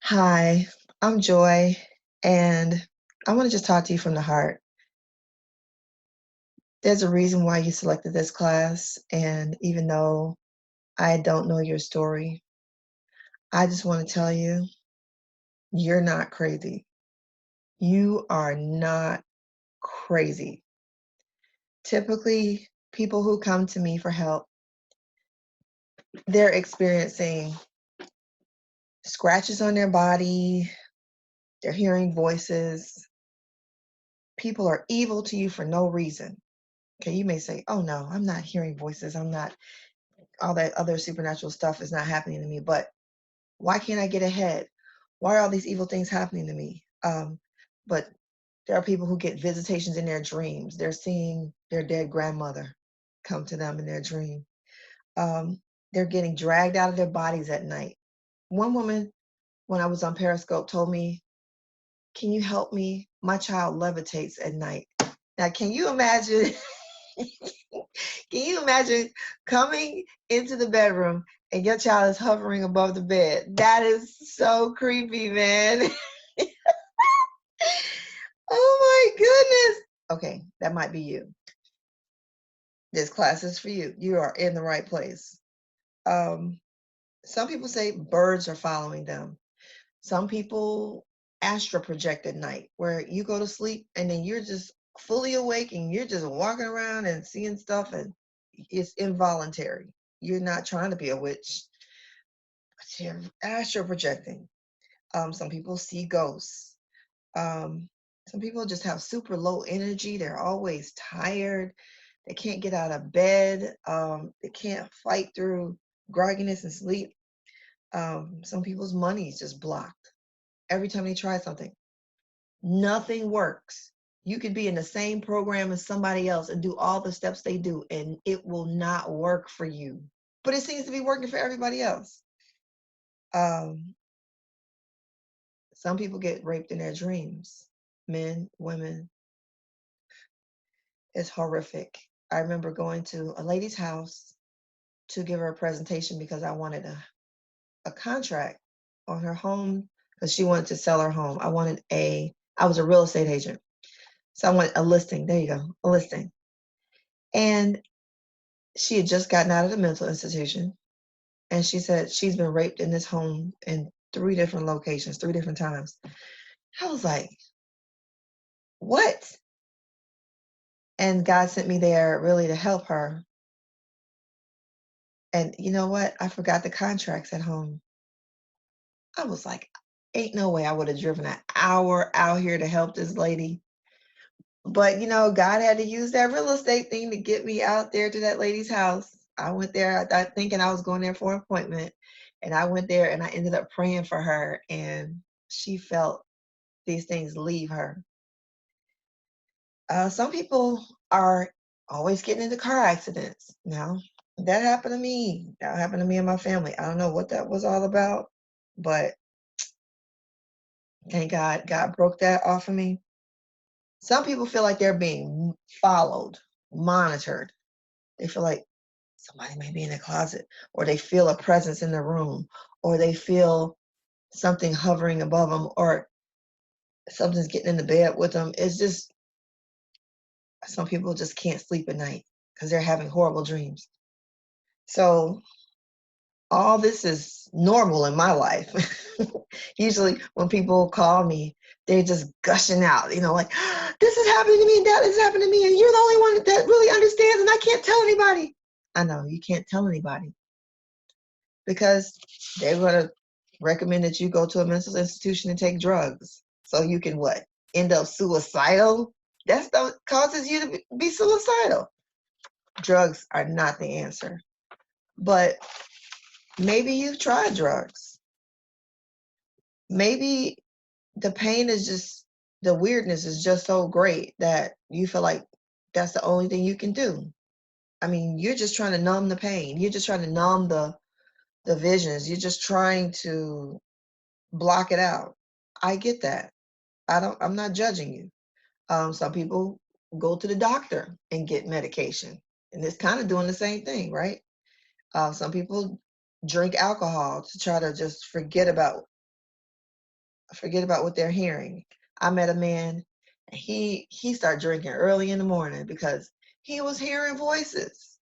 Hi, I'm Joy, and I want to just talk to you from the heart. There's a reason why you selected this class, and even though I don't know your story, I just want to tell you, you're not crazy. You are not crazy. Typically, people who come to me for help, they're experiencing scratches on their body, they're hearing voices. People are evil to you for no reason. Okay, you may say, oh no, I'm not hearing voices. I'm not, all that other supernatural stuff is not happening to me. But why can't I get ahead? Why are all these evil things happening to me? But there are people who get visitations in their dreams. They're seeing their dead grandmother come to them in their dream. They're getting dragged out of their bodies at night. One woman, when I was on Periscope, told me, can you help me? My child levitates at night. Now, can you imagine? Can you imagine coming into the bedroom and your child is hovering above the bed? That is so creepy, man. Oh my goodness. Okay, that might be you. This class is for you. You are in the right place. Some people say birds are following them. Some people astral project at night, where you go to sleep and then you're just fully awake and you're just walking around and seeing stuff, and it's involuntary. You're not trying to be a witch, but you're astral projecting. Some people see ghosts. Um, some people just have super low energy. They're always tired. They can't get out of bed. They can't fight through grogginess and sleep. Some people's money is just blocked every time they try something. Nothing works. You could be in the same program as somebody else and do all the steps they do, and it will not work for you. But it seems to be working for everybody else. Um, some people get raped in their dreams. Men, women. It's horrific. I remember going to a lady's house to give her a presentation because I wanted a contract on her home, because she wanted to sell her home. I was a real estate agent. So I wanted a listing. There you go, a listing. And she had just gotten out of the mental institution. And she said she's been raped in this home in 3 different locations, 3 different times. I was like, what? And God sent me there really to help her. And you know what? I forgot the contracts at home. I was like, ain't no way I would have driven an hour out here to help this lady. But God had to use that real estate thing to get me out there to that lady's house. I went there, I thinking I was going there for an appointment. And I went there and I ended up praying for her, and she felt these things leave her. Some people are always getting into car accidents. Now, that happened to me. That happened to me and my family. I don't know what that was all about, but thank God, God broke that off of me. Some people feel like they're being followed, monitored. They feel like somebody may be in the closet, or they feel a presence in the room, or they feel something hovering above them, or something's getting in the bed with them. It's just, some people just can't sleep at night because they're having horrible dreams. So all this is normal in my life. Usually when people call me, they're just gushing out, like, this is happening to me and that is happening to me, and you're the only one that really understands, and I can't tell anybody. I know, you can't tell anybody because they're going to recommend that you go to a mental institution and take drugs. So you can what? End up suicidal? That stuff causes you to be suicidal. Drugs are not the answer. But maybe you've tried drugs. Maybe the pain is just, the weirdness is just so great that you feel like that's the only thing you can do. I mean, you're just trying to numb the pain. You're just trying to numb the divisions. You're just trying to block it out. I get that. I'm not judging you. Some people go to the doctor and get medication, and it's kind of doing the same thing, right? Some people drink alcohol to try to just forget about what they're hearing. I met a man, and he started drinking early in the morning because he was hearing voices.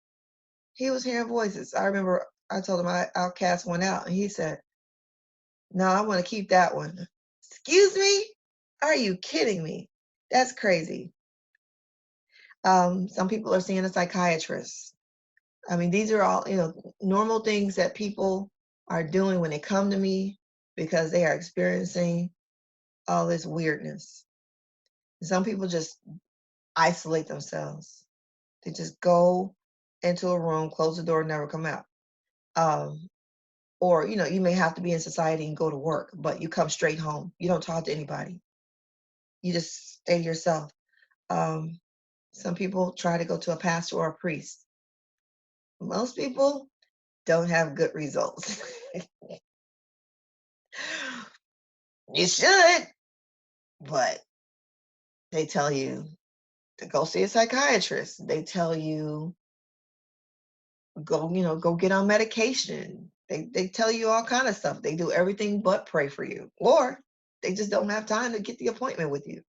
He was hearing voices. I remember I told him I'll cast one out, and he said, "No, I want to keep that one." Excuse me? Are you kidding me? That's crazy. Some people are seeing a psychiatrist. I mean, these are all, normal things that people are doing when they come to me because they are experiencing all this weirdness. Some people just isolate themselves. They just go into a room, close the door, and never come out. Um, or, you may have to be in society and go to work, but you come straight home. You don't talk to anybody. You just stay to yourself. Um, some people try to go to a pastor or a priest. Most people don't have good results. You should, but they tell you to go see a psychiatrist. They tell you go get on medication. They tell you all kind of stuff. They do everything but pray for you, or they just don't have time to get the appointment with you.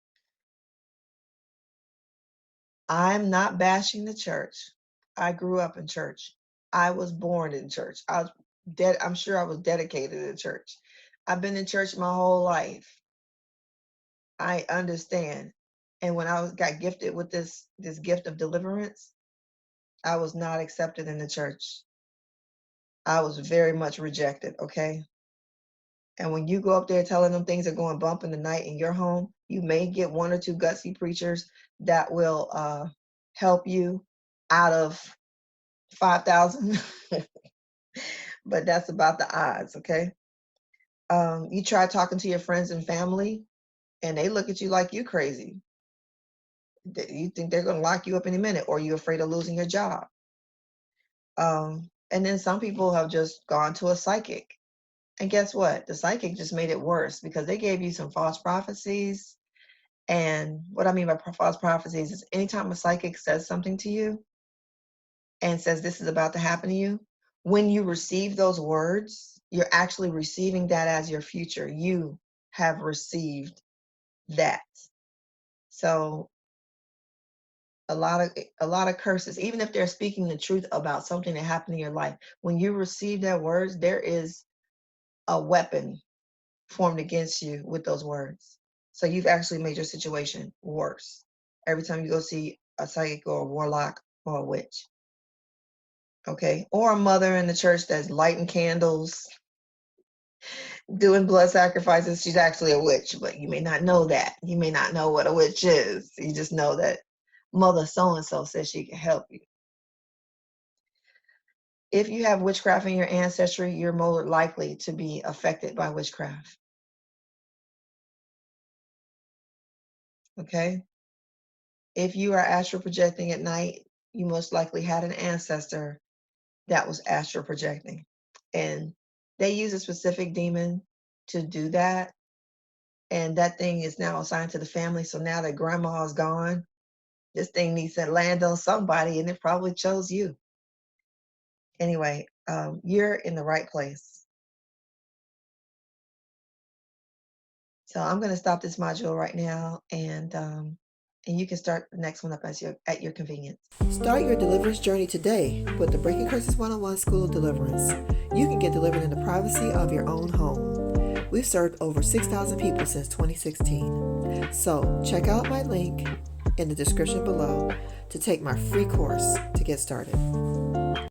I'm not bashing the church. I grew up in church. I was born in church. I'm sure I was dedicated to church. I've been in church my whole life. I understand. And when got gifted with this gift of deliverance, I was not accepted in the church. I was very much rejected, okay? And when you go up there telling them things are going bump in the night in your home, you may get one or two gutsy preachers that will help you out of 5,000. But that's about the odds, okay? You try talking to your friends and family, and they look at you like you crazy. You think they're going to lock you up any minute, or you're afraid of losing your job. And then some people have just gone to a psychic. And guess what? The psychic just made it worse because they gave you some false prophecies. And what I mean by false prophecies is anytime a psychic says something to you and says this is about to happen to you, when you receive those words, you're actually receiving that as your future. You have received that. So a lot of curses, even if they're speaking the truth about something that happened in your life, when you receive that words, there is a weapon formed against you with those words. So you've actually made your situation worse every time you go see a psychic or a warlock or a witch. Okay? Or a mother in the church that's lighting candles, doing blood sacrifices. She's actually a witch, but you may not know that. You may not know what a witch is. You just know that Mother so-and-so says she can help you. If you have witchcraft in your ancestry, you're more likely to be affected by witchcraft. Okay? If you are astral projecting at night, you most likely had an ancestor that was astral projecting. And they use a specific demon to do that. And that thing is now assigned to the family. So now that grandma is gone, this thing needs to land on somebody, and it probably chose you. Anyway, you're in the right place. So I'm going to stop this module right now, and you can start the next one up at your convenience. Start your deliverance journey today with the Breaking Curses 101 School of Deliverance. You can get delivered in the privacy of your own home. We've served over 6,000 people since 2016. So check out my link in the description below to take my free course to get started.